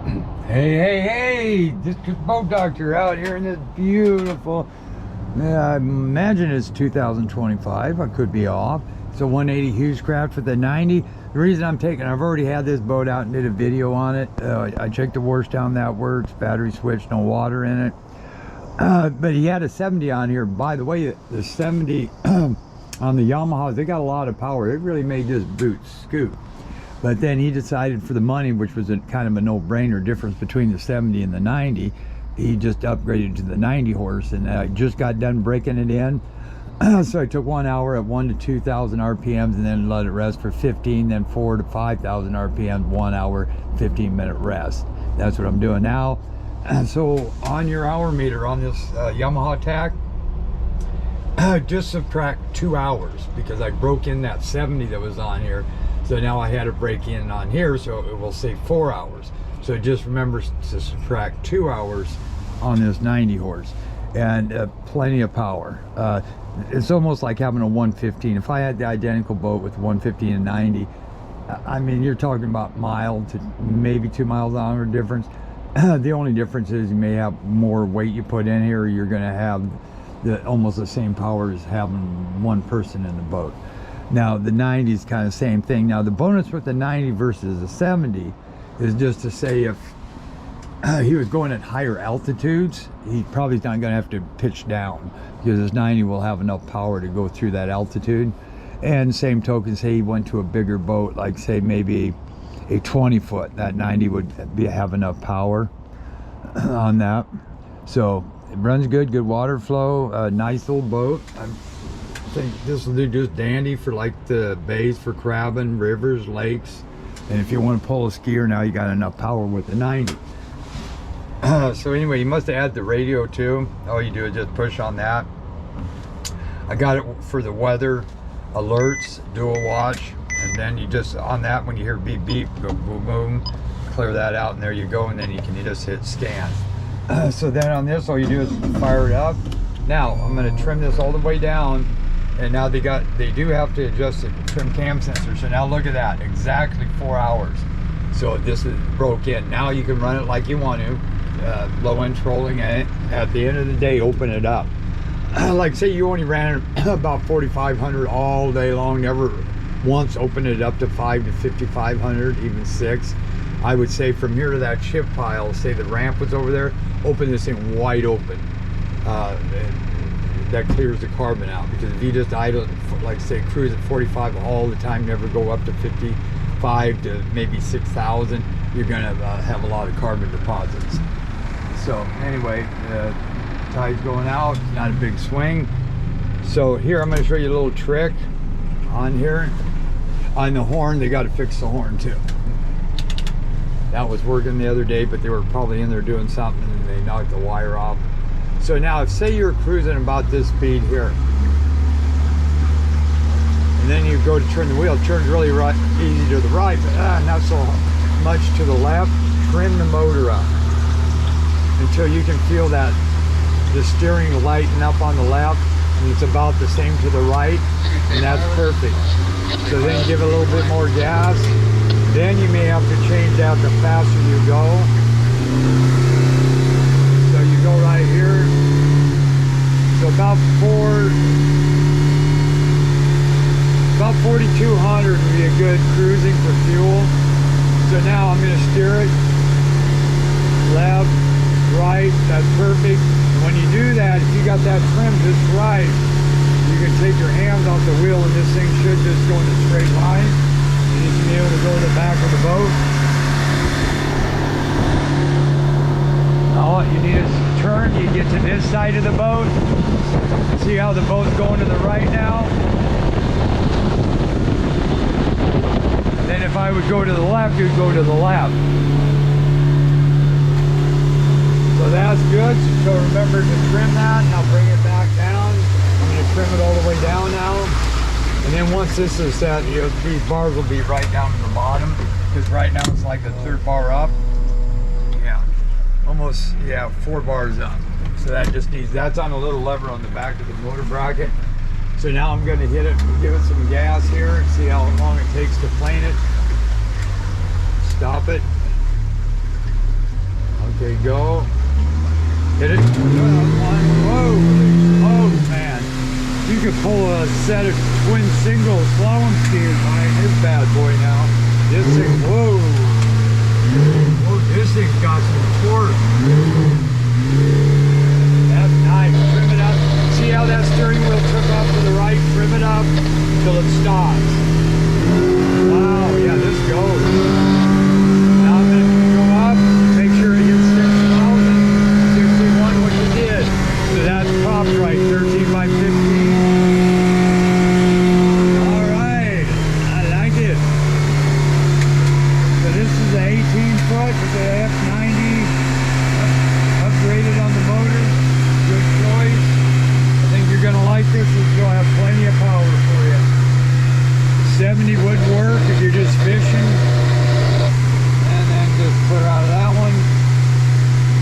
Hey, this is Boat Doctor out here in this beautiful, I imagine it's 2025, I could be off. It's a 180 hewescraft with a 90. The reason I'm taking, I've already had this boat out and did a video on it. I checked the wash down, that works, battery switch, no water in it. But he had a 70 on here. By the way, the 70 on the Yamahas, they got a lot of power. They really made this boat scoot. But then he decided for the money, which was kind of a no-brainer difference between the 70 and the 90, he just upgraded to the 90 horse, and I just got done breaking it in. So I took 1 hour at 1 to 2,000 RPMs and then let it rest for 15, then 4 to 5,000 RPMs, 1 hour, 15-minute rest. That's what I'm doing now. So on your hour meter on this Yamaha tack, just subtract 2 hours because I broke in that 70 that was on here. So now I had to break in on here, so it will say 4 hours. So just remember to subtract 2 hours on this 90 horse, and plenty of power. It's almost like having a 115. If I had the identical boat with 115 and 90, I mean, you're talking about mile to maybe 2 miles an hour difference. The only difference is you may have more weight you put in here, or you're going to have almost the same power as having one person in the boat. Now the 90 is kind of same thing. Now the bonus with the 90 versus the 70 is just to say if he was going at higher altitudes, he probably not going to have to pitch down because this 90 will have enough power to go through that altitude. And same token, say he went to a bigger boat, like say maybe a 20 foot, that 90 would have enough power on that. So it runs good water flow, nice old boat. I think this will do just dandy for like the bays for crabbing, rivers, lakes, and if you want to pull a skier, now you got enough power with the 90. So anyway, you must add the radio too. All you do is just push on that. I got it for the weather alerts, dual watch, and then you just on that, when you hear beep beep, go boom boom, clear that out, and there you go, and then you can just hit scan. So then on this, all you do is fire it up. Now I'm going to trim this all the way down. And now they do have to adjust the trim cam sensor. So now look at that, exactly 4 hours. So this is broke in. Now you can run it like you want to, low end trolling, and at the end of the day, open it up. Like say you only ran it about 4,500 all day long, never once opened it up to 5 to 5,500, even 6. I would say from here to that chip pile, say the ramp was over there, open this thing wide open. That clears the carbon out, because if you just idle, like say cruise at 45 all the time, never go up to 55 to maybe 6,000, you're gonna have a lot of carbon deposits. So anyway, tide's going out, not a big swing. So here I'm going to show you a little trick on here. On the horn, they got to fix the horn too. That was working the other day, but they were probably in there doing something and they knocked the wire off. So now, if say you're cruising about this speed here, and then you go to turn the wheel, it turns really easy to the right, but not so much to the left. Trim the motor up until you can feel that the steering lighten up on the left, and it's about the same to the right, and that's perfect. So then give it a little bit more gas. Then you may have to change that the faster you go. Go right here. So about 4,200 would be a good cruising for fuel. So now I'm going to steer it left, right. That's perfect. And when you do that, if you got that trim just right, you can take your hands off the wheel and this thing should just go in a straight line. You need to be able to go to the back of the boat. All you need is turn, you get to this side of the boat. See how the boat's going to the right now? And then if I would go to the left, you'd go to the left. So that's good. So remember to trim that. Now bring it back down. I'm going to trim it all the way down now. And then once this is set, these bars will be right down to the bottom, because right now it's like the third bar up. Almost, 4 bars up. So that just needs, that's on a little lever on the back of the motor bracket. So now I'm going to hit it, give it some gas here, and see how long it takes to plane it. Stop it. go. Hit it. Whoa, oh man. You could pull a set of twin single slalom skis behind this bad boy now. This thing, whoa. Whoa, this thing's got some torque. That's nice. Trim it up. See how that steering wheel took off to the right? Trim it up till it stops. Wow, yeah, this goes. Now I'm going to go up, make sure it hits 6,000, 61, what you did. So that's popped right, 13 by 15. All right, I like it. So this is an 18 foot with the F90 upgraded on the motor. Good choice. I think you're going to like this. You'll have plenty of power for you. 70 would work if you're just fishing. And then just put her out of that one.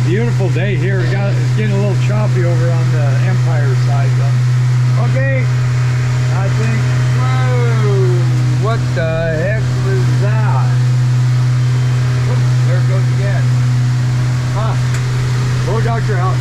Beautiful day here. It's getting a little choppy over on the Empire side though. Okay. I think, whoa, what the heck was that? Oops, there it goes again. Huh. Go Doctor out.